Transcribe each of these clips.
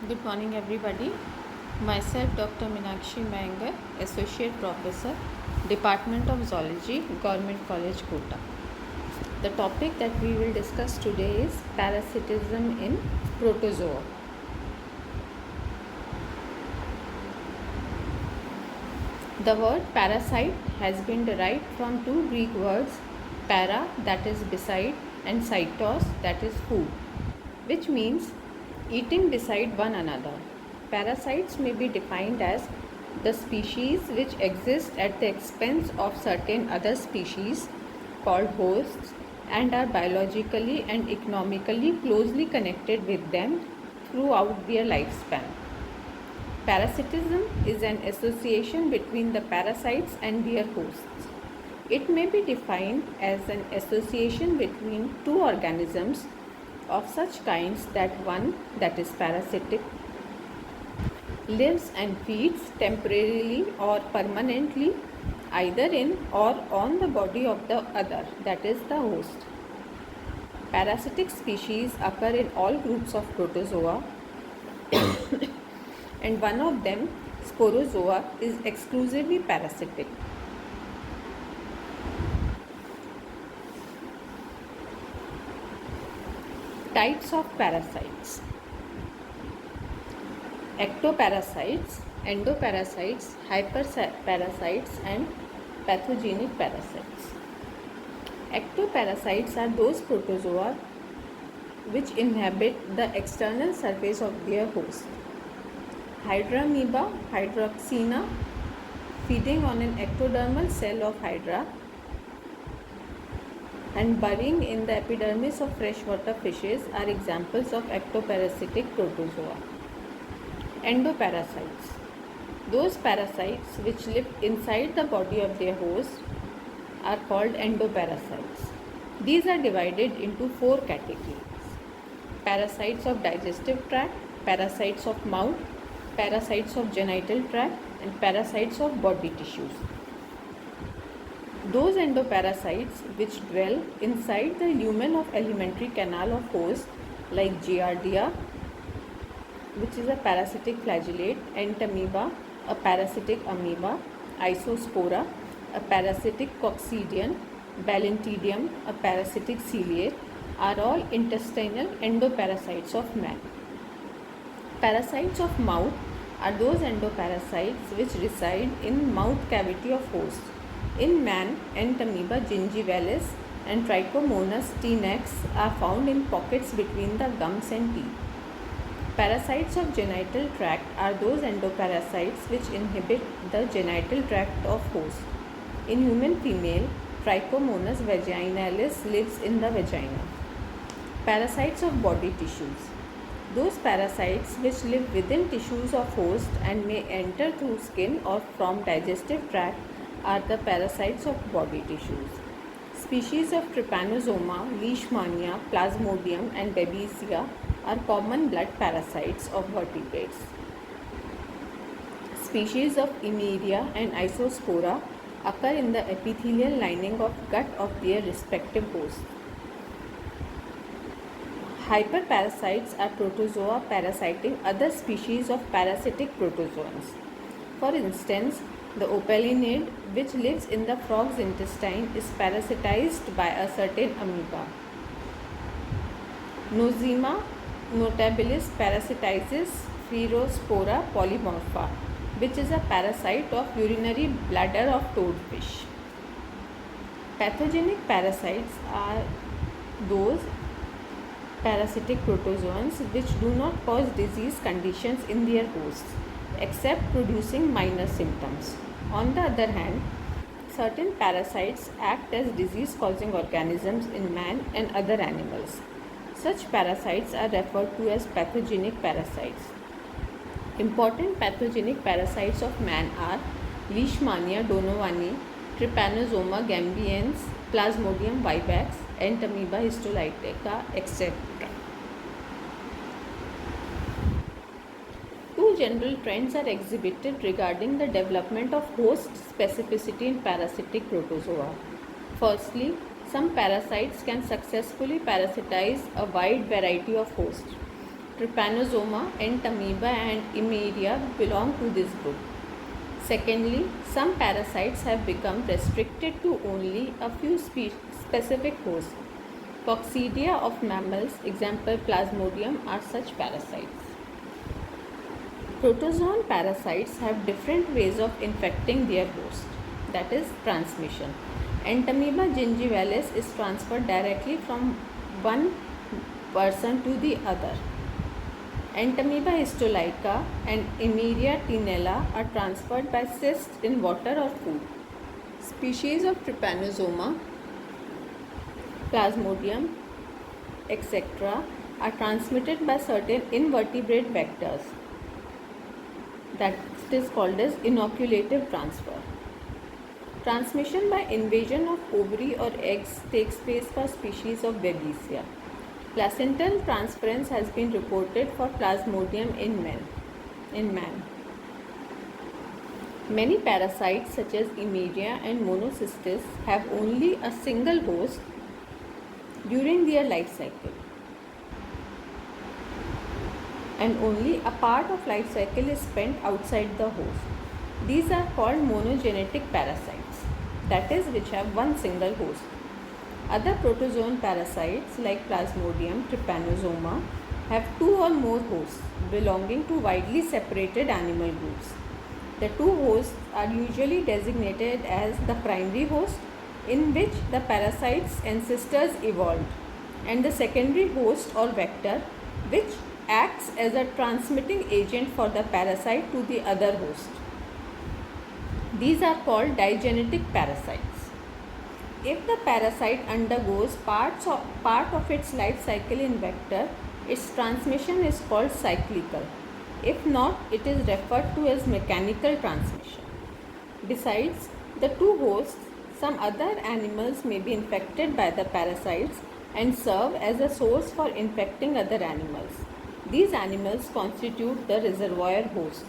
Good morning, everybody. Myself, Dr. Meenakshi Mayangar, Associate Professor, Department of Zoology, Government College, Kota. The topic that we will discuss today is parasitism in protozoa. The word parasite has been derived from two Greek words, para, that is beside, and cytos, that is food, which means eating beside one another. Parasites may be defined as the species which exist at the expense of certain other species called hosts and are biologically and economically closely connected with them throughout their lifespan. Parasitism is an association between the parasites and their hosts. It may be defined as an association between two organisms of such kinds that one, that is parasitic, lives and feeds temporarily or permanently either in or on the body of the other, that is the host. Parasitic species occur in all groups of protozoa and one of them, Sporozoa, is exclusively parasitic. Types of parasites: ectoparasites, endoparasites, hyperparasites, and pathogenic parasites. Ectoparasites are those protozoa which inhabit the external surface of their host. Hydramoeba hydroxina, feeding on an ectodermal cell of hydra and burrowing in the epidermis of freshwater fishes are examples of ectoparasitic protozoa. Endoparasites, those parasites which live inside the body of their host, are called endoparasites. These are divided into four categories: parasites of digestive tract, parasites of mouth, parasites of genital tract, and parasites of body tissues. Those endoparasites which dwell inside the lumen of alimentary canal of host, like Giardia, which is a parasitic flagellate, Entamoeba, a parasitic amoeba, Isospora, a parasitic coccidian, Balantidium, a parasitic ciliate, are all intestinal endoparasites of man. Parasites of mouth are those endoparasites which reside in mouth cavity of host. In man, Entamoeba gingivalis and Trichomonas tenax are found in pockets between the gums and teeth. Parasites of genital tract are those endoparasites which inhabit the genital tract of host. In human female, Trichomonas vaginalis lives in the vagina. Parasites of body tissues, those parasites which live within tissues of host and may enter through skin or from digestive tract, are the parasites of body tissues. Species of Trypanosoma, Leishmania, Plasmodium, and Babesia are common blood parasites of vertebrates. Species of Emeria and Isospora occur in the epithelial lining of gut of their respective hosts. Hyperparasites are protozoa parasiting other species of parasitic protozoans. For instance, the opalinid, which lives in the frog's intestine, is parasitized by a certain amoeba. Nosema notabilis parasitizes Pherospora polymorpha, which is a parasite of urinary bladder of toadfish. Pathogenic parasites are those parasitic protozoans which do not cause disease conditions in their hosts, except producing minor symptoms. On the other hand, certain parasites act as disease-causing organisms in man and other animals. Such parasites are referred to as pathogenic parasites. Important pathogenic parasites of man are Leishmania donovani, Trypanosoma gambiense, Plasmodium vivax, Entamoeba histolytica, etc. Two general trends are exhibited regarding the development of host specificity in parasitic protozoa. Firstly, some parasites can successfully parasitize a wide variety of hosts. Trypanosoma, Entamoeba and Emeria belong to this group. Secondly, some parasites have become restricted to only a few specific hosts. Coccidia of mammals, example Plasmodium, are such parasites. Protozoan parasites have different ways of infecting their host, that is transmission. Entamoeba gingivalis is transferred directly from one person to the other. Entamoeba histolytica and Emeria tenella are transferred by cysts in water or food. Species of Trypanosoma, Plasmodium, etc. are transmitted by certain invertebrate vectors. That is called as inoculative transfer. Transmission by invasion of ovary or eggs takes place for species of Babesia. Placental transference has been reported for Plasmodium in man. Many parasites such as Emeria and Monocystis have only a single host during their life cycle, and only a part of life cycle is spent outside the host. These are called monogenetic parasites, that is, which have one single host. Other protozoan parasites like Plasmodium, Trypanosoma have two or more hosts belonging to widely separated animal groups. The two hosts are usually designated as the primary host, in which the parasite's ancestors evolved, and the secondary host or vector, which acts as a transmitting agent for the parasite to the other host. These are called digenetic parasites. If the parasite undergoes part of its life cycle in vector, its transmission is called cyclical. If not, it is referred to as mechanical transmission. Besides the two hosts, some other animals may be infected by the parasites and serve as a source for infecting other animals. These animals constitute the reservoir hosts.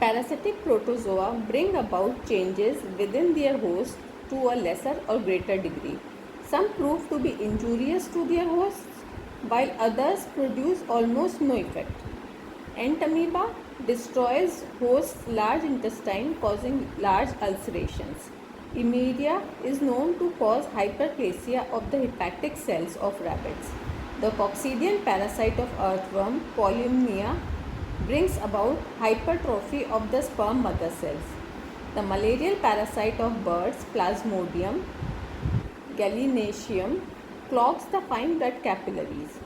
Parasitic protozoa bring about changes within their host to a lesser or greater degree. Some prove to be injurious to their hosts, while others produce almost no effect. Entamoeba destroys host's large intestine, causing large ulcerations. Emeria is known to cause hyperplasia of the hepatic cells of rabbits. The coccidian parasite of earthworm, Polyomnia, brings about hypertrophy of the sperm mother cells. The malarial parasite of birds, Plasmodium gallinaceum, clogs the fine blood capillaries.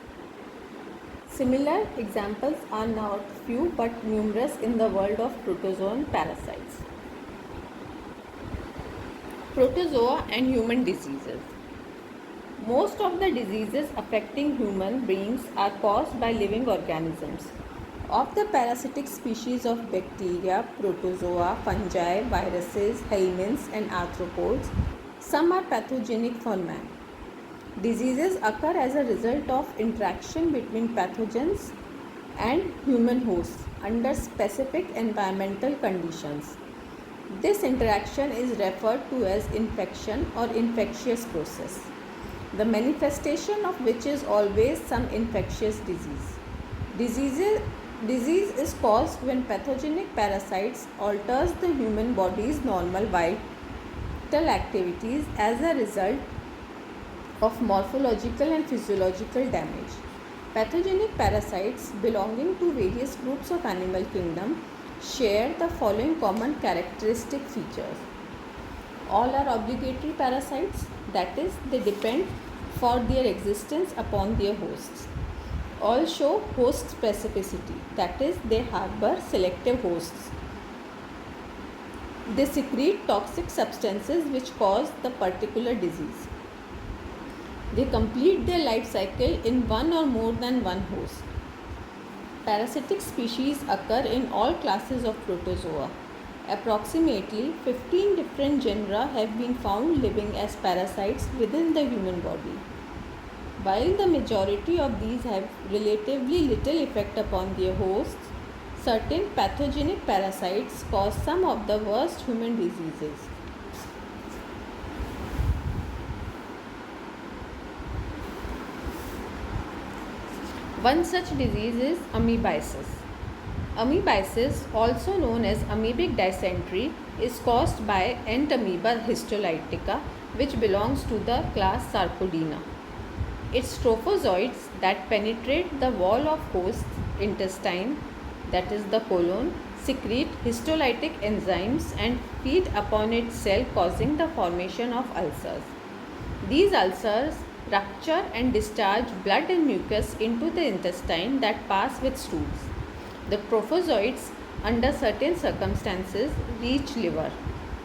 Similar examples are not few but numerous in the world of protozoan parasites. Protozoa and human diseases. Most of the diseases affecting human beings are caused by living organisms. Of the parasitic species of bacteria, protozoa, fungi, viruses, helminths and arthropods, some are pathogenic for man. Diseases occur as a result of interaction between pathogens and human hosts under specific environmental conditions. This interaction is referred to as infection or infectious process, the manifestation of which is always some infectious disease. Disease is caused when pathogenic parasites alters the human body's normal vital activities as a result of morphological and physiological damage. Pathogenic parasites belonging to various groups of animal kingdom share the following common characteristic features. All are obligatory parasites, that is, they depend for their existence upon their hosts. All show host specificity, that is, they harbor selective hosts. They secrete toxic substances which cause the particular disease. They complete their life cycle in one or more than one host. Parasitic species occur in all classes of protozoa. Approximately 15 different genera have been found living as parasites within the human body. While the majority of these have relatively little effect upon their hosts, certain pathogenic parasites cause some of the worst human diseases. One such disease is amoebiasis. Amoebiasis, also known as amoebic dysentery, is caused by Entamoeba histolytica, which belongs to the class Sarcodina. Its trophozoites that penetrate the wall of host's intestine, that is the colon, secrete histolytic enzymes and feed upon its cell, causing the formation of ulcers. These ulcers rupture and discharge blood and mucus into the intestine that pass with stools. The trophozoites, under certain circumstances, reach liver,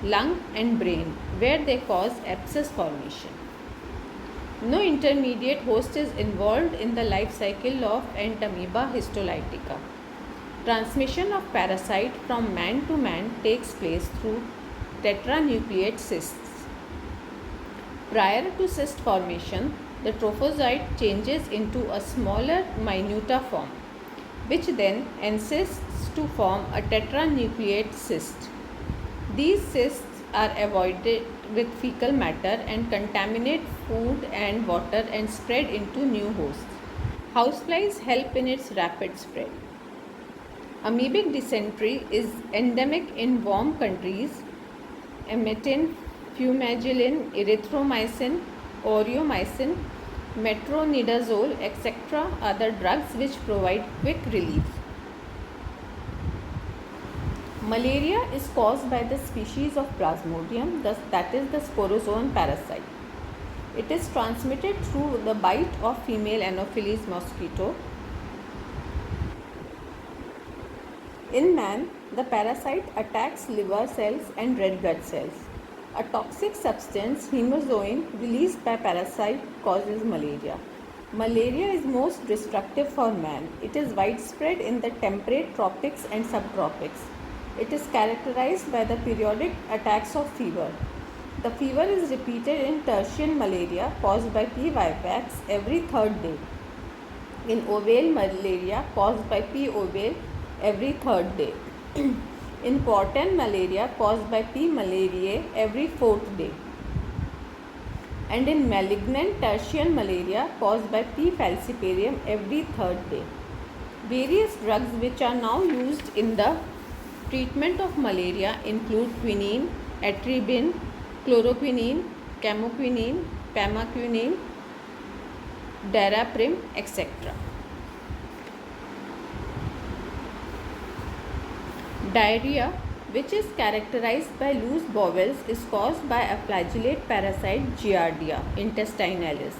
lung and brain, where they cause abscess formation. No intermediate host is involved in the life cycle of Entamoeba histolytica. Transmission of parasite from man to man takes place through tetranucleate cysts. Prior to cyst formation, the trophozoite changes into a smaller minuta form, which then encysts to form a tetranucleate cyst. These cysts are avoided with fecal matter and contaminate food and water and spread into new hosts. Houseflies help in its rapid spread. Amoebic dysentery is endemic in warm countries. Emmetin, fumagillin, erythromycin, aureomycin, metronidazole, etc. are the drugs which provide quick relief. Malaria is caused by the species of Plasmodium, that is the sporozoan parasite. It is transmitted through the bite of female Anopheles mosquito. In man, the parasite attacks liver cells and red blood cells. A toxic substance, hemozoin, released by parasite causes malaria. Malaria is most destructive for man. It is widespread in the temperate tropics and subtropics. It is characterized by the periodic attacks of fever. The fever is repeated in tertian malaria caused by P. vivax every third day. In ovale malaria caused by P. ovale every third day. In quartan malaria caused by P. malariae every fourth day. And in malignant tertian malaria caused by P. falciparum every third day. Various drugs which are now used in the treatment of malaria include quinine, atribin, chloroquine, camoquine, pamaquine, daraprim, etc. Diarrhea, which is characterized by loose bowels, is caused by a flagellate parasite Giardia intestinalis.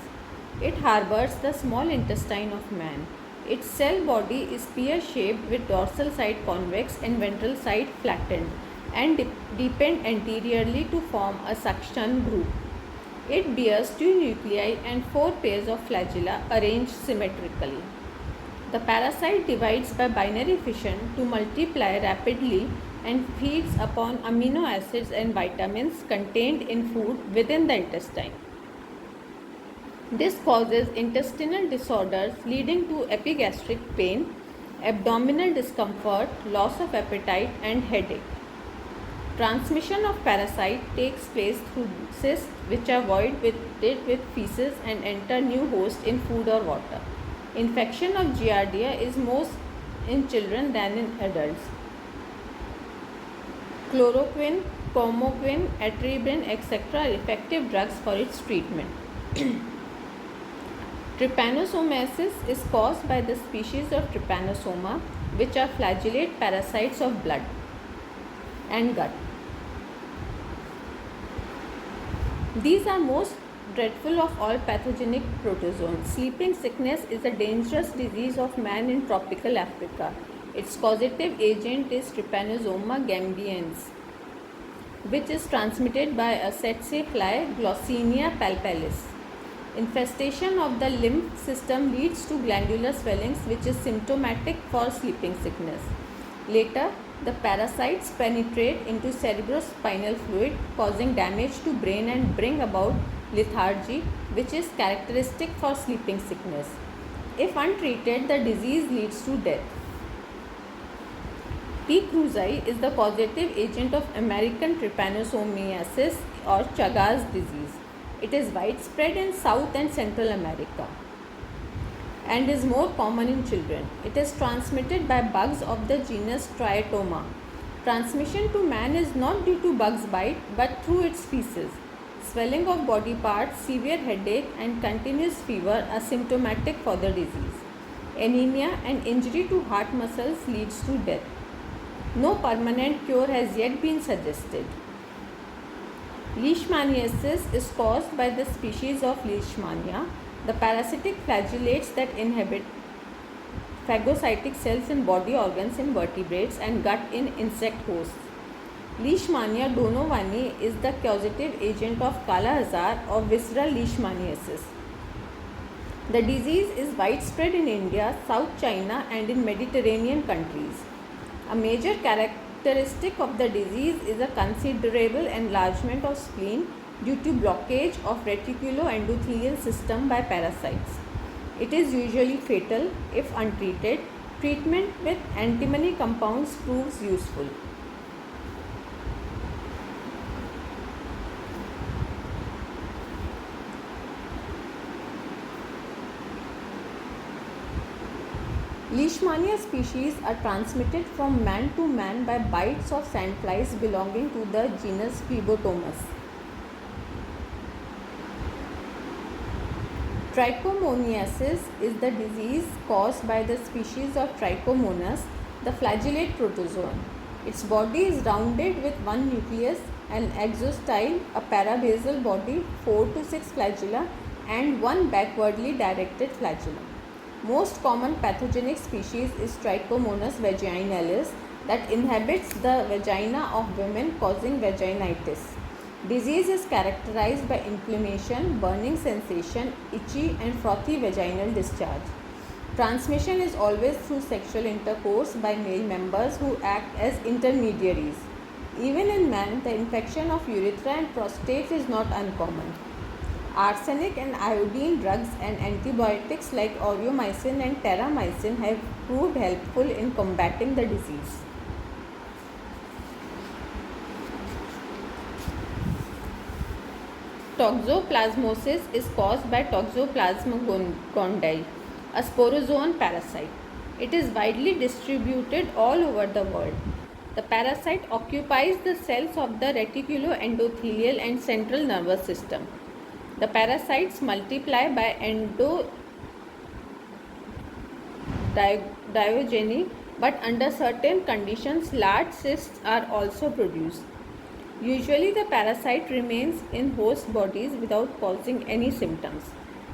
It harbors the small intestine of man. Its cell body is pear-shaped with dorsal side convex and ventral side flattened and deepened anteriorly to form a suction groove. It bears 2 nuclei and 4 pairs of flagella arranged symmetrically. The parasite divides by binary fission to multiply rapidly and feeds upon amino acids and vitamins contained in food within the intestine. This causes intestinal disorders leading to epigastric pain, abdominal discomfort, loss of appetite and headache. Transmission of parasite takes place through cysts which are voided with feces and enter new host in food or water. Infection of Giardia is most in children than in adults. Chloroquine, comoquine, atribin, etc. are effective drugs for its treatment. Trypanosomiasis is caused by the species of Trypanosoma, which are flagellate parasites of blood and gut. These are most dreadful of all pathogenic protozoans. Sleeping sickness is a dangerous disease of man in tropical Africa. Its causative agent is Trypanosoma gambiense, which is transmitted by a tsetse fly, Glossina palpalis. Infestation of the lymph system leads to glandular swellings, which is symptomatic for sleeping sickness. Later, the parasites penetrate into cerebrospinal fluid, causing damage to brain and bring about lethargy, which is characteristic for sleeping sickness. If untreated, the disease leads to death. P. cruzi is the causative agent of American trypanosomiasis or Chagas disease. It is widespread in South and Central America. and is more common in children. It is transmitted by bugs of the genus Triatoma. Transmission to man is not due to bug's bite but through its feces. Swelling of body parts, severe headache, and continuous fever are symptomatic for the disease. Anemia and injury to heart muscles leads to death. No permanent cure has yet been suggested. Leishmaniasis is caused by the species of Leishmania, the parasitic flagellates that inhabit phagocytic cells in body organs in vertebrates and gut in insect hosts. Leishmania donovani is the causative agent of Kala Azar or visceral leishmaniasis. The disease is widespread in India, South China, and in Mediterranean countries. A major characteristic of the disease is a considerable enlargement of spleen due to blockage of reticuloendothelial system by parasites. It is usually fatal if untreated. Treatment with antimony compounds proves useful. Leishmania species are transmitted from man to man by bites of sandflies belonging to the genus Phlebotomus. Trichomoniasis is the disease caused by the species of Trichomonas, the flagellate protozoan. Its body is rounded with one nucleus, an exostyle, a parabasal body, 4 to 6 flagella, and one backwardly directed flagellum. Most common pathogenic species is Trichomonas vaginalis that inhabits the vagina of women, causing vaginitis. Disease is characterized by inflammation, burning sensation, itchy and frothy vaginal discharge. Transmission is always through sexual intercourse by male members who act as intermediaries. Even in man, the infection of urethra and prostate is not uncommon. Arsenic and iodine drugs and antibiotics like aureomycin and terramycin have proved helpful in combating the disease. Toxoplasmosis is caused by Toxoplasma gondii, a sporozoan parasite. It is widely distributed all over the world. The parasite occupies the cells of the reticuloendothelial and central nervous system. The parasites multiply by endodiogeny, but under certain conditions, large cysts are also produced. Usually, the parasite remains in host bodies without causing any symptoms.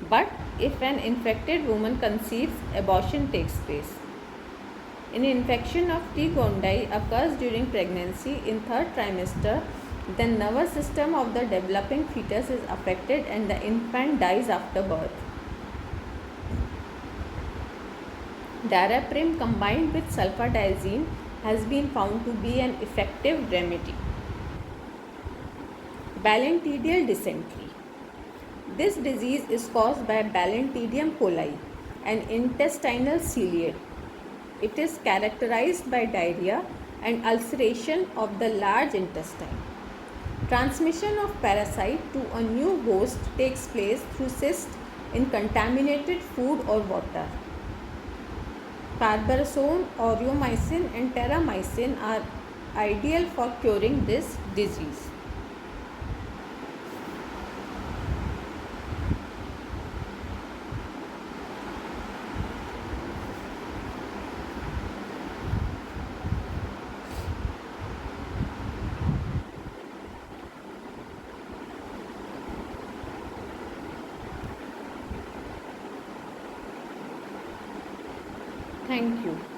But if an infected woman conceives, abortion takes place. An infection of T. gondii occurs during pregnancy in third trimester. The nervous system of the developing fetus is affected and the infant dies after birth. Daraprim combined with sulfadiazine has been found to be an effective remedy. Balantidial dysentery. This disease is caused by Balantidium coli, an intestinal ciliate. It is characterized by diarrhea and ulceration of the large intestine. Transmission of parasite to a new host takes place through cyst in contaminated food or water. Carbarazone, aureomycin and terramycin are ideal for curing this disease. Thank you.